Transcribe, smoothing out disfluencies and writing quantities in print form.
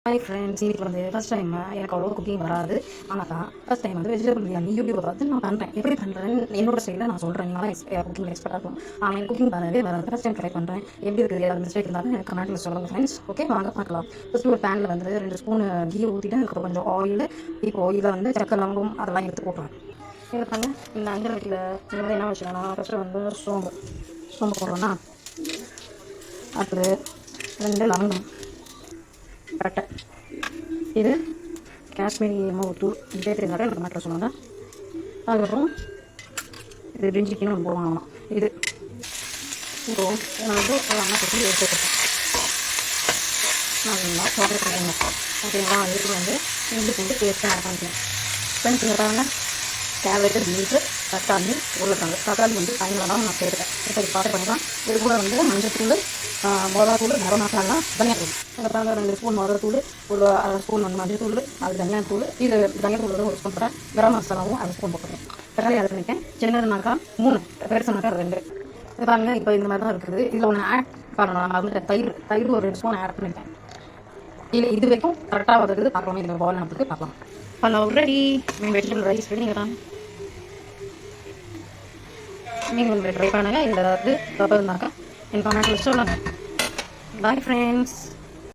Hi friends, இன்னைக்கு வந்து first time எனக்கு அவ்வளோ குக்கிங் வராது. ஆனால் ஃபஸ்ட் டைம் வந்து வெஜிடபிள் பிரியாணி யூடியூப்பை பார்த்து நான் பண்ணுறேன். எப்படி பண்ணுறேன்னு என்னோட ஸ்டைலில் நான் சொல்கிறேன். நீங்களாம் குக்கிங் எக்ஸ்பர்ட்டாக இருக்கும். ஆனால் எனக்கு குக்கிங் பண்ணவே வராது. ஃபஸ்ட் டைம் ட்ரை பண்ணுறேன். எப்படி இருக்குது, ஏதாவது மிஸ்டேக் இருந்தாலும் எனக்கு கமெண்ட்டில் சொல்லுங்கள் ஃப்ரெண்ட்ஸ். ஓகே, வாங்க பார்க்கலாம். ஃபஸ்ட்டு ஒரு பேனில் வந்து 2 ஸ்பூன் கீ ஊற்றிட்டு அதுக்கப்புறம் கொஞ்சம் ஆயில். இப்போ ஆயிலில் வந்து சக்கரை, லவங்கம் அதெல்லாம் எடுத்து போட்டுருவேன். இதை பாருங்க, இந்த அஞ்சல் வீட்டில் வந்து என்ன வச்சுக்கணும், ஃபஸ்ட்டு வந்து சோம்பு போடுறோன்னா, அடுத்தது 2 லவங்கம், பட்டை, இது காஷ்மீரி மிளகுத்தூள். இதே தெரிஞ்சாலும் எனக்கு மாற்ற சொல்லுவாங்க. அதுக்கப்புறம் இது பிரிஞ்சிக்கின்னு ஒன்று போடுவாங்களாம். இது இப்போ நான் வந்து எல்லாம் சொல்லி எடுத்துக்கிட்டேன். நல்லா சாக்லேட் பண்ணுங்க. ஓகேங்களா? இதுக்கு வந்து இஞ்சி பூண்டு பேஸ்ட்டாக ஆட் பண்ணிக்கிறேன். ஃப்ரெண்ட்ஸ் இங்கே பாருங்க, கேரட்டு, பீன்ஸு, தக்காளி, உருளைக்கிழங்கு. தக்காளி வந்து டைமில் தான் நான் சேர்த்துட்டேன். இப்போ இது பார்த்து பண்ணிக்கலாம். இது கூட வந்து மஞ்சள், மிளகாத்தூள், கரம் மசாலா, தனியாத்தூள். அதுக்கப்புறம் 2 ஸ்பூன் மிளகாத்தூள், ஒரு அரை ஸ்பூன் வந்து மஞ்சள் தூள், அது தனியாத்தூள். இது தனியாத்தூள் வந்து 1 ஸ்பூன் போட்டேன். கரம் மசாலாவும் அரை ஸ்பூன் போட்டுருக்கேன். தக்காளி ஆட் பண்ணிட்டேன். சின்னதுனாக்கா 3, பெருசுனாக்கா 2. இது பாருங்கள், இப்போ இந்த மாதிரி தான் இருக்குது. இதில் ஒன்று ஆட் பண்ணணும். நான் வந்து தயிர் ஒரு 2 ஸ்பூன் ஆட் பண்ணிட்டேன். இல்லை, இது வரைக்கும் கரெக்டாக வருது. பார்க்கலாம், இந்த பால் நமக்கு பார்க்கலாம். பண்ண ரெடி. மீன் வெஜிடபிள் ரைஸ் ரெடிங்க தான். நீங்கள் ட்ரை பண்ணுங்கள். இதில் ஏதாவது தப்பு இருந்தாக்கா எனக்கு கமெண்ட்டில் சொல்லுங்கள். Bye friends.